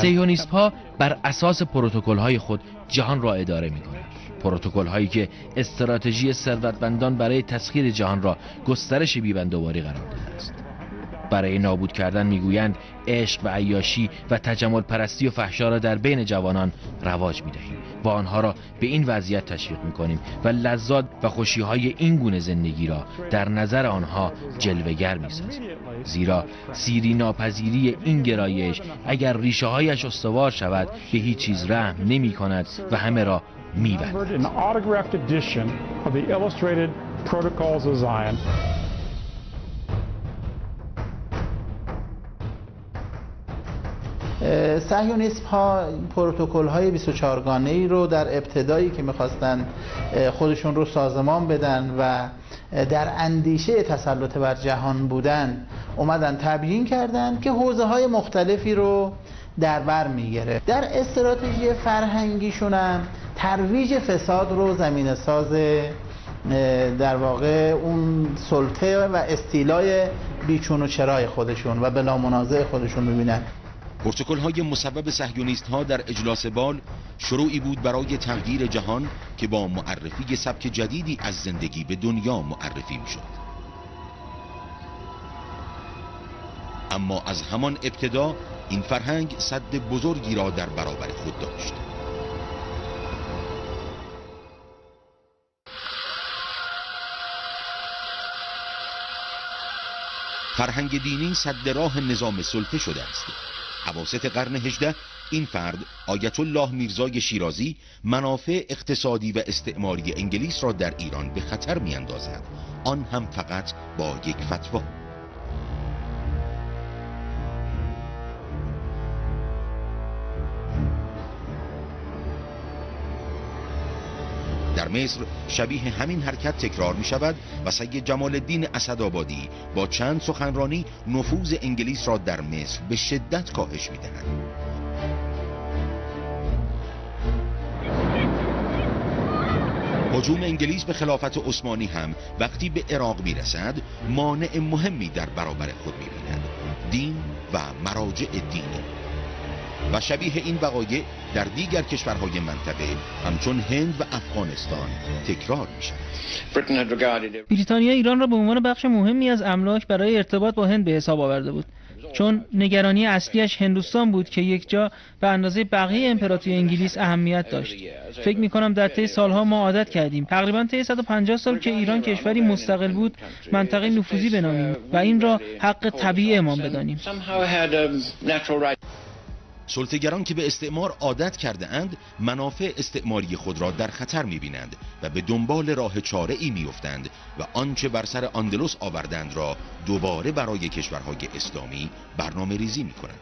صهیونیست‌ها بر اساس پروتکل‌های خود جهان را اداره می‌کنند. پروتکل‌هایی که استراتژی ثروتمندان برای تسخیر جهان را گسترش بی‌بندوباری قرار داده است. برای نابود کردن میگویند عشق و عیاشی و تجمل پرستی و فحشا را در بین جوانان رواج می‌دهیم و آنها را به این وضعیت تشویق می‌کنیم و لذات و خوشی‌های این گونه زندگی را در نظر آنها جلوه‌گر می‌سازیم. زیرا سیری ناپذیری این گرایش اگر ریشه‌هایش استوار شود به هیچ چیز رحم نمی‌کند و همه را می‌بندد. صهیونیسم ها پروتکل های 24 گانه ای رو در ابتدایی که میخواستن خودشون رو سازمان بدن و در اندیشه تسلط بر جهان بودن اومدن تبیین کردن که حوزه های مختلفی رو در بر میگیره. در استراتژی فرهنگیشون هم ترویج فساد رو زمینه ساز در واقع اون سلطه و استیلای بیچون و چرای خودشون و بلا منازع خودشون میبینن. پروتکل‌های مسبب صهیونیست‌ها در اجلاس بال شروعی بود برای تغییر جهان که با معرفی سبک جدیدی از زندگی به دنیا معرفی می‌شد. اما از همان ابتدا این فرهنگ سد بزرگی را در برابر خود داشت. فرهنگ دینی سد راه نظام سلطه شده است. اواسط قرن 18 این فرد آیت الله میرزای شیرازی منافع اقتصادی و استعماری انگلیس را در ایران به خطر میاندازد، آن هم فقط با یک فتوا. در مصر شبیه همین حرکت تکرار می شود و سید جمال الدین اسدآبادی با چند سخنرانی نفوذ انگلیس را در مصر به شدت کاهش می دهد. هجوم انگلیس به خلافت عثمانی هم وقتی به عراق می رسد مانع مهمی در برابر خود می بیند: دین و مراجع دینی. و شبیه این وقایع در دیگر کشورهای منطقه همچون هند و افغانستان تکرار می شود. بریتانیا ایران را به عنوان بخش مهمی از املاک برای ارتباط با هند به حساب آورده بود، چون نگرانی اصلیش هندوستان بود که یک جا به اندازه بقیه امپراتوری انگلیس اهمیت داشت. فکر می کنم در طی سالها ما عادت کردیم تقریبا طی 150 سال که ایران کشوری مستقل بود منطقه نفوذی بنامیم و این را حق طبیعی ما بدانیم. سلطه‌گران که به استعمار عادت کرده اند منافع استعماری خود را در خطر می‌بینند و به دنبال راه چاره‌ای می‌افتند و آنچه بر سر اندلس آوردند را دوباره برای کشورهای اسلامی برنامه ریزی می‌کنند.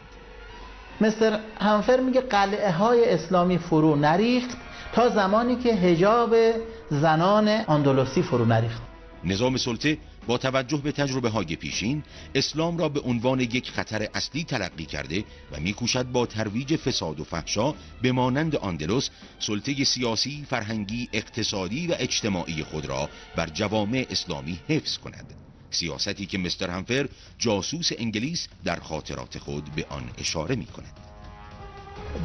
مستر همفر میگه قلعه های اسلامی فرو نریخت تا زمانی که حجاب زنان اندلسی فرو نریخت. نظام سلطه با توجه به تجربه های پیشین اسلام را به عنوان یک خطر اصلی تلقی کرده و میکوشد با ترویج فساد و فحشا به مانند اندلس سلطه سیاسی، فرهنگی، اقتصادی و اجتماعی خود را بر جوامع اسلامی حفظ کند. سیاستی که مستر همفر جاسوس انگلیس در خاطرات خود به آن اشاره می کند.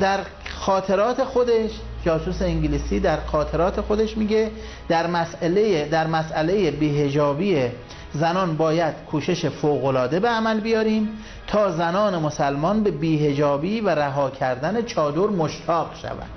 در خاطرات خودش جاسوس انگلیسی در خاطرات خودش میگه در مسئله بی‌حجابی زنان باید کوشش فوق‌العاده به عمل بیاریم تا زنان مسلمان به بی‌حجابی و رها کردن چادر مشتاق شوند.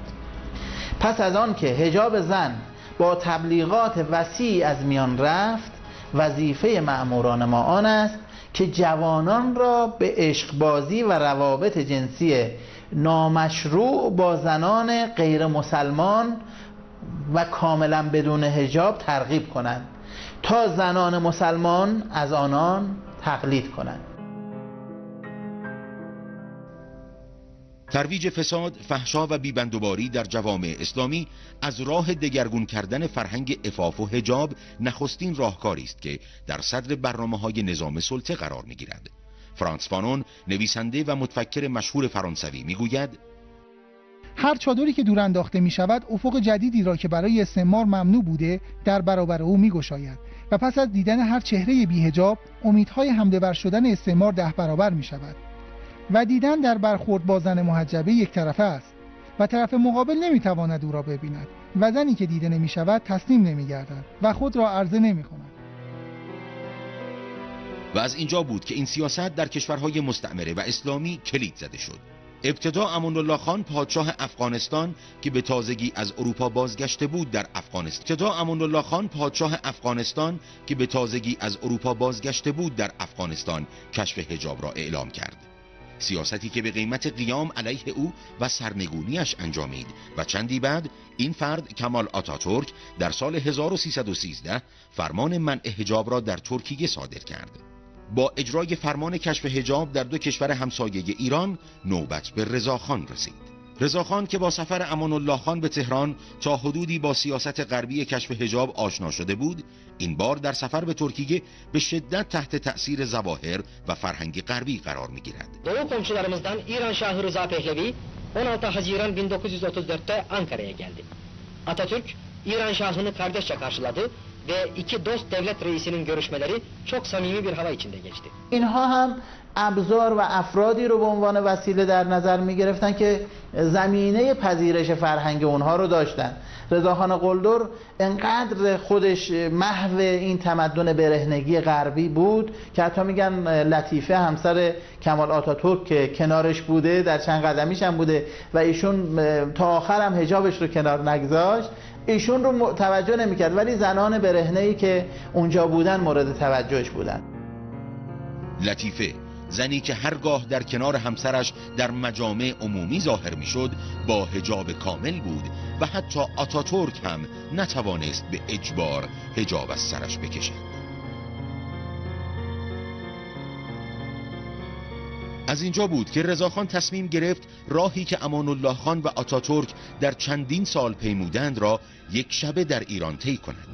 پس از آن که حجاب زن با تبلیغات وسیع از میان رفت، وظیفه مأموران ما آن است که جوانان را به عشقبازی و روابط جنسی نامشروع با زنان غیر مسلمان و کاملا بدون حجاب ترغیب کنند تا زنان مسلمان از آنان تقلید کنند. ترویج فساد، فحشا و بیبندوباری در جوامع اسلامی از راه دگرگون کردن فرهنگ عفاف و حجاب نخستین راهکاری است که در صدر برنامه‌های نظام سلطه قرار می‌گیرد. فرانس فانون، نویسنده و متفکر مشهور فرانسوی، میگوید هر چادری که دور انداخته می شود افق جدیدی را که برای استعمار ممنوع بوده در برابر او می گشاید و پس از دیدن هر چهره بی‌حجاب امیدهای حمله ور شدن استعمار 10 برابر می شود. و دیدن در برخورد با زن محجبه یک طرفه است و طرف مقابل نمیتواند او را ببیند و زنی که دیده نمیشود تسلیم نمیگردد و خود را عرضه نمیکند. و از اینجا بود که این سیاست در کشورهای مستعمره و اسلامی کلید زده شد. ابتدا امان الله خان پادشاه افغانستان که به تازگی از اروپا بازگشته بود در افغانستان کشف حجاب را اعلام کرد. سیاستی که به قیمت قیام علیه او و سرنگونیش انجامید و چندی بعد این فرد کمال آتاتورک در سال 1313 فرمان منع حجاب را در ترکیه صادر کرد. با اجرای فرمان کشف حجاب در دو کشور همسایه ایران نوبت به رضاخان رسید. رضاخان که با سفر امان الله خان به تهران تا حدودی با سیاست غربی کشف حجاب آشنا شده بود، این بار در سفر به ترکیه به شدت تحت تأثیر ظواهر و فرهنگ غربی قرار می‌گیرد. Doğu komşularımızdan İran Şahı Rıza Pehlevi 16 Haziran 1934'te Ankara'ya geldi. Atatürk İran Şahı'nı kardeşçe karşıladı ve iki dost devlet reisinin görüşmeleri çok samimi bir hava içinde geçti. اینها هم ابزار و افرادی رو به عنوان وسیله در نظر می گرفتن که زمینه پذیرش فرهنگ اونها رو داشتن. رضاخان قلدر انقدر خودش محو این تمدن برهنگی غربی بود که حتی میگن لطیفه همسر کمال آتاتورک که کنارش بوده، در چند قدمیش هم بوده و ایشون تا آخر هم حجابش رو کنار نگذاشت، ایشون رو توجه نمیکرد، ولی زنان برهنه‌ای که اونجا بودن مورد توجهش بودن. لطیفه، زنی که هرگاه در کنار همسرش در مجامع عمومی ظاهر میشد با حجاب کامل بود و حتی آتاتورک هم نتوانست به اجبار حجاب از سرش بکشد. از اینجا بود که رضاخان تصمیم گرفت راهی که امان الله خان و آتاتورک در چندین سال پیمودند را یک شبه در ایران طی کند.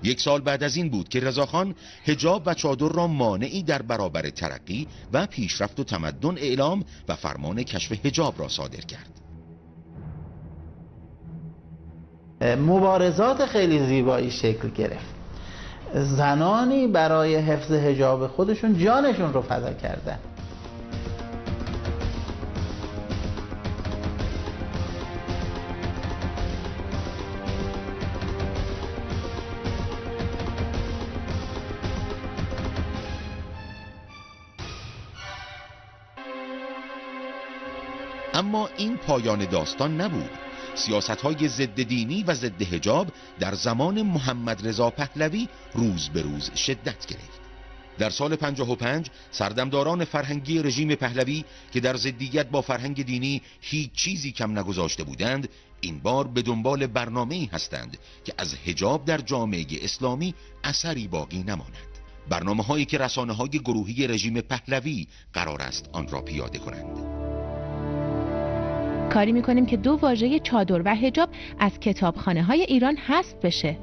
یک سال بعد از این بود که رضاخان حجاب و چادر را مانعی در برابر ترقی و پیشرفت و تمدن اعلام و فرمان کشف حجاب را صادر کرد. مبارزات خیلی زیبایی شکل گرفت. زنانی برای حفظ حجاب خودشون جانشون رو فدا کردن. اما این پایان داستان نبود. سیاست‌های ضد دینی و ضد حجاب در زمان محمد رضا پهلوی روز به روز شدت گرفت. در سال 55 سردمداران فرهنگی رژیم پهلوی که در ضدیت با فرهنگ دینی هیچ چیزی کم نگذاشته بودند، این بار به دنبال برنامه‌ای هستند که از حجاب در جامعه اسلامی اثری باقی نماند. برنامه‌هایی که رسانه‌های گروهی رژیم پهلوی قرار است آن را پیاده کنند. کاری میکنیم که دو واژه چادر و حجاب از کتابخانه‌های ایران حذف بشه.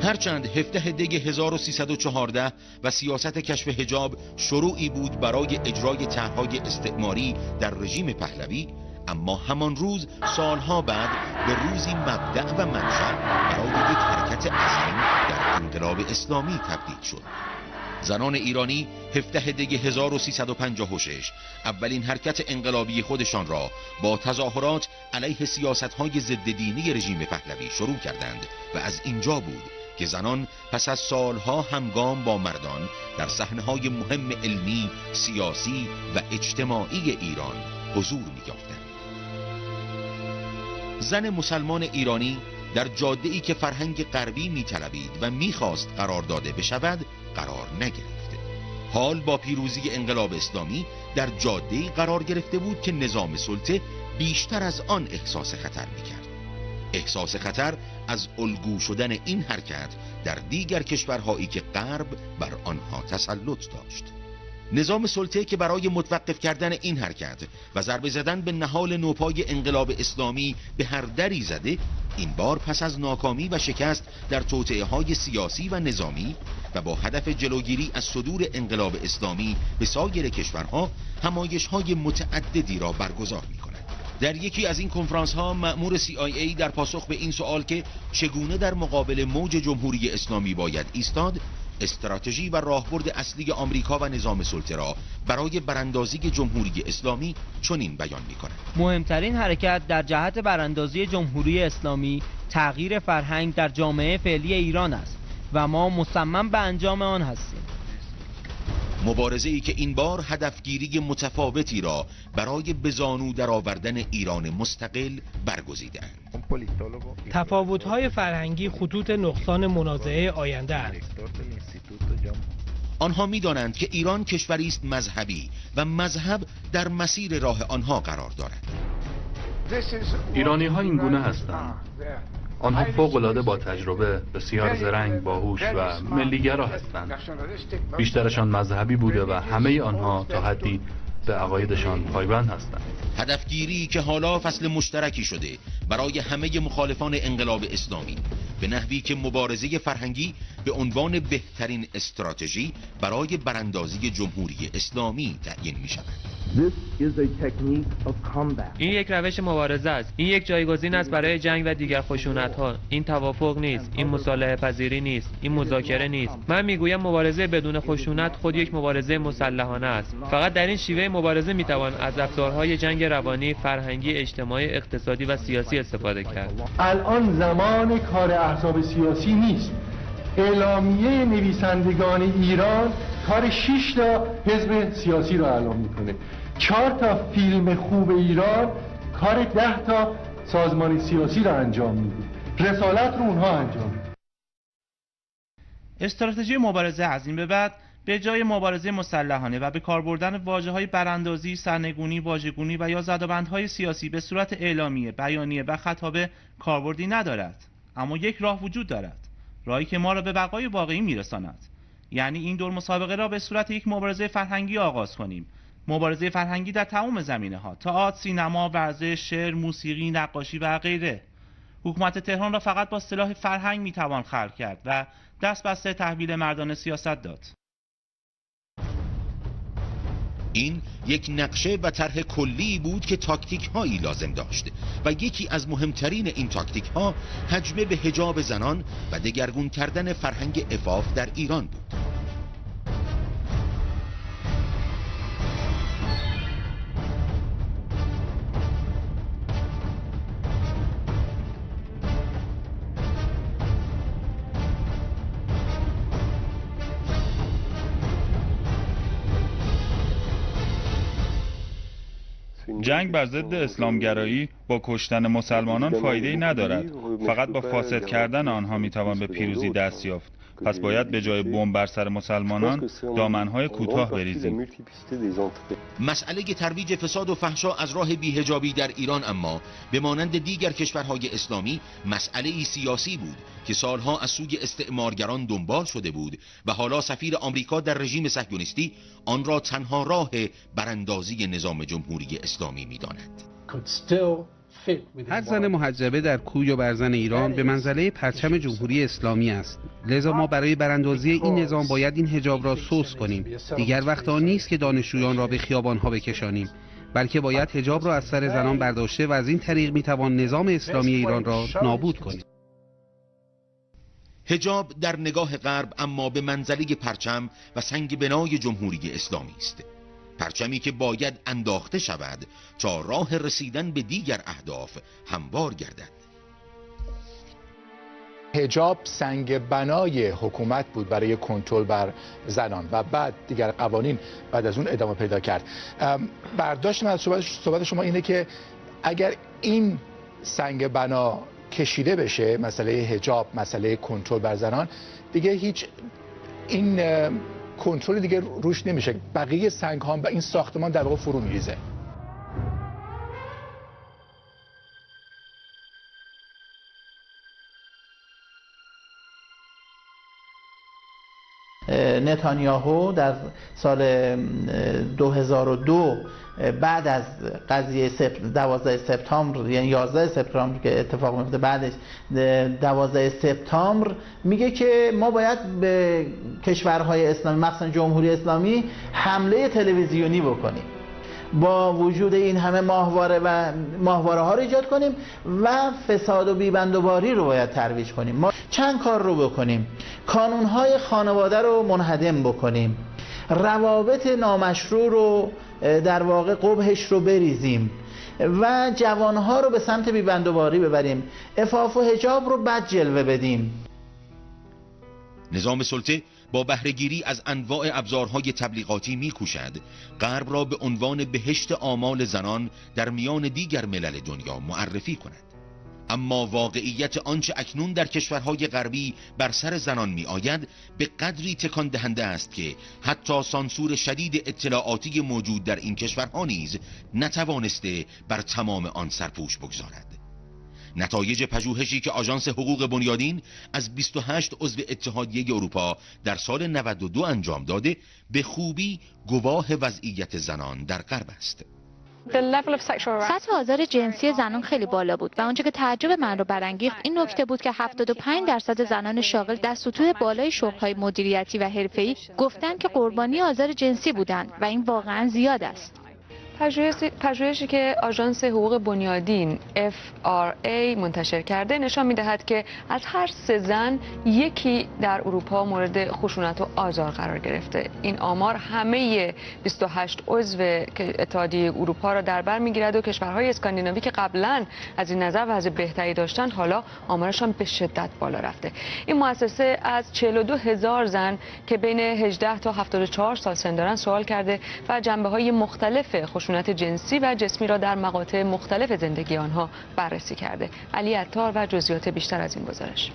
هرچند 17 دی 1314 و سیاست کشف حجاب شروعی بود برای اجرای طرح‌های استعماری در رژیم پهلوی، اما همان روز سالها بعد به روزی مبدأ و منشأ برای یک حرکت عظیم در انقلاب اسلامی تبدیل شد. زنان ایرانی 17 دی 1356 اولین حرکت انقلابی خودشان را با تظاهرات علیه سیاست‌های ضد دینی رژیم پهلوی شروع کردند و از اینجا بود که زنان پس از سالها همگام با مردان در صحنه‌های مهم علمی، سیاسی و اجتماعی ایران حضور می‌یافتند. زن مسلمان ایرانی در جاده‌ای که فرهنگ غربی می‌طلبید و می‌خواست قرار داده بشود قرار نگرفته. حال با پیروزی انقلاب اسلامی در جاده‌ای قرار گرفته بود که نظام سلطه بیشتر از آن احساس خطر می‌کرد. احساس خطر از الگو شدن این حرکت در دیگر کشورهایی که غرب بر آنها تسلط داشت. نظام سلطه که برای متوقف کردن این حرکت و ضربه زدن به نهال نوپای انقلاب اسلامی به هر دری زده، این بار پس از ناکامی و شکست در توطئه‌های سیاسی و نظامی و با هدف جلوگیری از صدور انقلاب اسلامی به سایر کشورها همایش‌های متعددی را برگزار می‌کند. در یکی از این کنفرانس‌ها مأمور CIA در پاسخ به این سوال که چگونه در مقابل موج جمهوری اسلامی باید ایستاد، استراتژی و راهبرد اصلی آمریکا و نظام سلطه را برای براندازی جمهوری اسلامی چنین بیان می‌کند: مهمترین حرکت در جهت براندازی جمهوری اسلامی تغییر فرهنگ در جامعه فعلی ایران است و ما مصمم به انجام آن هستیم. مبارزه‌ای که این بار هدفگیری متفاوتی را برای به زانو درآوردن ایران مستقل برگزیدند. تفاوت‌های فرهنگی خطوط نقصان منازعه آینده است. آنها می‌دانند که ایران کشوری است مذهبی و مذهب در مسیر راه آنها قرار دارد. ایرانی‌ها این گونه هستند. آنها فوق‌العاده با تجربه، بسیار زرنگ، باهوش و ملی‌گرا هستند. بیشترشان مذهبی بوده و همه آنها تا حدی به عقایدشان پایبند هستند. هدفگیری که حالا فصل مشترکی شده برای همه مخالفان انقلاب اسلامی، به نحوی که مبارزه فرهنگی به عنوان بهترین استراتژی برای براندازی جمهوری اسلامی تعیین می شود. این یک روش مبارزه است. این یک جایگزین است برای جنگ و دیگر خشونت‌ها. این توافق نیست، این مصالحه پذیری نیست، این مذاکره نیست. من میگویم مبارزه بدون خشونت خود یک مبارزه مسلحانه است. فقط در این شیوه مبارزه میتوان از ابزارهای جنگ روانی، فرهنگی، اجتماعی، اقتصادی و سیاسی استفاده کرد. الان زمان کار احزاب سیاسی نیست. اعلامیه نویسندگان ایران کار 6 تا حزب سیاسی را اعلام میکنه. 4 تا فیلم خوب ایران کار 10 تا سازمان سیاسی را انجام میده. رسالت رو اونها انجام میده. استراتژی مبارزه از این به بعد به جای مبارزه مسلحانه و به کار بردن واژه‌های براندازی، سرنگونی، واژگونی و یا زدوبندهای سیاسی به صورت اعلامیه، بیانیه و خطابه کاربردی ندارد. اما یک راه وجود دارد، راهی که ما را به بقای واقعی میرساند. یعنی این دور مسابقه را به صورت یک مبارزه فرهنگی آغاز کنیم. مبارزه فرهنگی در تمام زمینه‌ها: تئاتر، سینما، ورزش، شعر، موسیقی، نقاشی و غیره. حکومت تهران را فقط با سلاح فرهنگ میتوان خلق کرد و دست بسته تحویل مردان سیاست داد. این یک نقشه و طرح کلی بود که تاکتیک هایی لازم داشت و یکی از مهمترین این تاکتیک ها هجمه به حجاب زنان و دگرگون کردن فرهنگ عفاف در ایران بود. جنگ بر ضد اسلامگرایی با کشتن مسلمانان فایده‌ای ندارد. فقط با فاسد کردن آنها میتوان به پیروزی دست یافت. پس باید به جای بمب بر سر مسلمانان دامنهای کوتاه بریزیم. مسئله ترویج فساد و فحشا از راه بی‌حجابی در ایران اما به مانند دیگر کشورهای اسلامی مسئله سیاسی بود که سالها از سوی استعمارگران دنبال شده بود و حالا سفیر آمریکا در رژیم صهیونیستی آن را تنها راه براندازی نظام جمهوری اسلامی می‌داند. هر زن محجبه در کوی و برزن ایران به منزله پرچم جمهوری اسلامی است. لذا ما برای براندازی این نظام باید این حجاب را سوس کنیم. دیگر وقت آن نیست که دانشجویان را به خیابان‌ها بکشانیم، بلکه باید حجاب را از سر زنان برداشته و از این طریق میتوان نظام اسلامی ایران را نابود کنیم. حجاب در نگاه غرب اما به منزله پرچم و سنگ بنای جمهوری اسلامی است. پرچمی که باید انداخته شود تا راه رسیدن به دیگر اهداف هموار گردد. حجاب سنگ بنای حکومت بود برای کنترل بر زنان و بعد دیگر قوانین بعد از اون ادامه پیدا کرد. برداشت من از صحبت شما اینه که اگر این سنگ بنا کشیده بشه، مسئله حجاب، مسئله کنترل بر زنان، دیگه هیچ این کنترل دیگه روش نمیشه. بقیه سنگ ها و این ساختمان در واقع فرو میریزه. نتانیاهو در سال 2002 بعد از قضیه 12 سپتامبر، یعنی 11 سپتامبر که اتفاق میفته، بعدش 12 سپتامبر، میگه که ما باید به کشورهای اسلامی مخصوصا جمهوری اسلامی حمله تلویزیونی بکنیم با وجود این همه ماهواره ها رو ایجاد کنیم و فساد و بیبندوباری رو باید ترویج کنیم. ما چند کار رو بکنیم: کانون های خانواده رو منهدم بکنیم، روابط نامشروع رو در واقع قبحش رو بریزیم و جوانها رو به سمت بیبندوباری ببریم، عفاف و حجاب رو بد جلوه بدیم. نظام سلطه با بهره‌گیری از انواع ابزارهای تبلیغاتی می‌کوشد غرب را به عنوان بهشت آمال زنان در میان دیگر ملل دنیا معرفی کند. اما واقعیت آنچه اکنون در کشورهای غربی بر سر زنان می‌آید به قدری تکان دهنده است که حتی سانسور شدید اطلاعاتی موجود در این کشورها نیز نتوانسته بر تمام آن سرپوش بگذارد. نتایج پژوهشی که آژانس حقوق بنیادین از 28 عضو اتحادیه اروپا در سال 92 انجام داده به خوبی گواه وضعیت زنان در غرب است. سطح آزار جنسی زنان خیلی بالا بود و آنچه که تعجب من رو برانگیخت این نکته بود که 75% زنان شاغل در سطوح بالای شغل‌های مدیریتی و حرفه‌ای گفتند که قربانی آزار جنسی بودند و این واقعا زیاد است. پژوهشی که آژانس حقوق بنیادین FRA منتشر کرده نشان می‌دهد که از هر 3 زن یکی در اروپا مورد خشونت و آزار قرار گرفته. این آمار همه 28 عضو اتحادیه اروپا را در بر می‌گیرد و کشورهای اسکاندیناوی که قبلا از این نظر وضع بهتری داشتند حالا آمارشان به شدت بالا رفته. این مؤسسه از 42,000 زن که بین 18 تا 74 سال سن دارند سوال کرده و جنبه‌های مختلف خشونت جنسی و جسمی را در مقاطع مختلف زندگی آنها بررسی کرده. علی عطار و جزئیات بیشتر از این گزارش.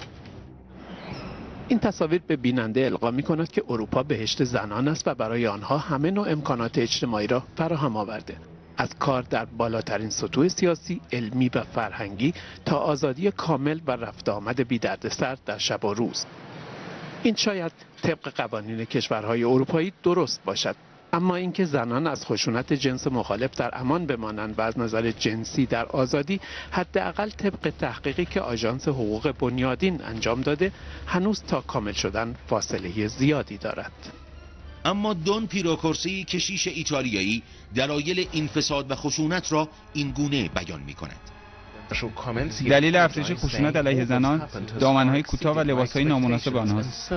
این تصاویر به بیننده القا می کند که اروپا بهشت زنان است و برای آنها همه نوع امکانات اجتماعی را فراهم آورده. از کار در بالاترین سطوح سیاسی، علمی و فرهنگی تا آزادی کامل و رفت آمد بی دردسر در شب و روز. این شاید طبق قوانین کشورهای اروپایی درست باشد. اما اینکه زنان از خشونت جنس مخالف در امان بمانند و از نظر جنسی در آزادی، حداقل طبق تحقیقی که آژانس حقوق بنیادین انجام داده، هنوز تا کامل شدن فاصله زیادی دارد. اما دون پیروکورسی کشیش ایتالیایی دلایل این فساد و خشونت را این گونه بیان می کند. دلیل افزایش خشونت علیه زنان دامنهای کوتاه و لباسهای نامناسب آنهاست.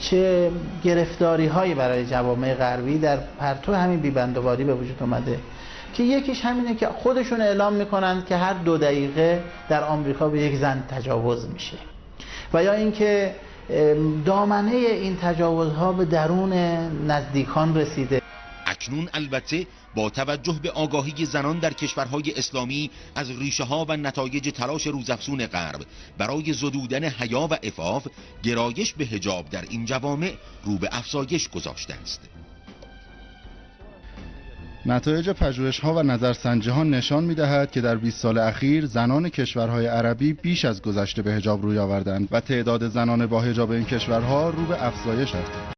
چه گرفتاری هایی برای جوامع غربی در پرتو همین بیبندوباری به وجود آمده که یکیش همینه که خودشون اعلام میکنند که هر 2 دقیقه در آمریکا به یک زن تجاوز میشه و یا اینکه دامنه این تجاوزها به درون نزدیکان رسیده. اکنون البته با توجه به آگاهی زنان در کشورهای اسلامی از ریشه ها و نتایج تلاش روزافزون غرب برای زدودن حیا و عفاف، گرایش به حجاب در این جوامع رو به افزایش گذاشته است. نتایج پژوهش‌ها و نظرسنجی‌ها نشان می‌دهد که در 20 سال اخیر زنان کشورهای عربی بیش از گذشته به حجاب روی آوردند و تعداد زنان با حجاب این کشورها رو به افزایش است.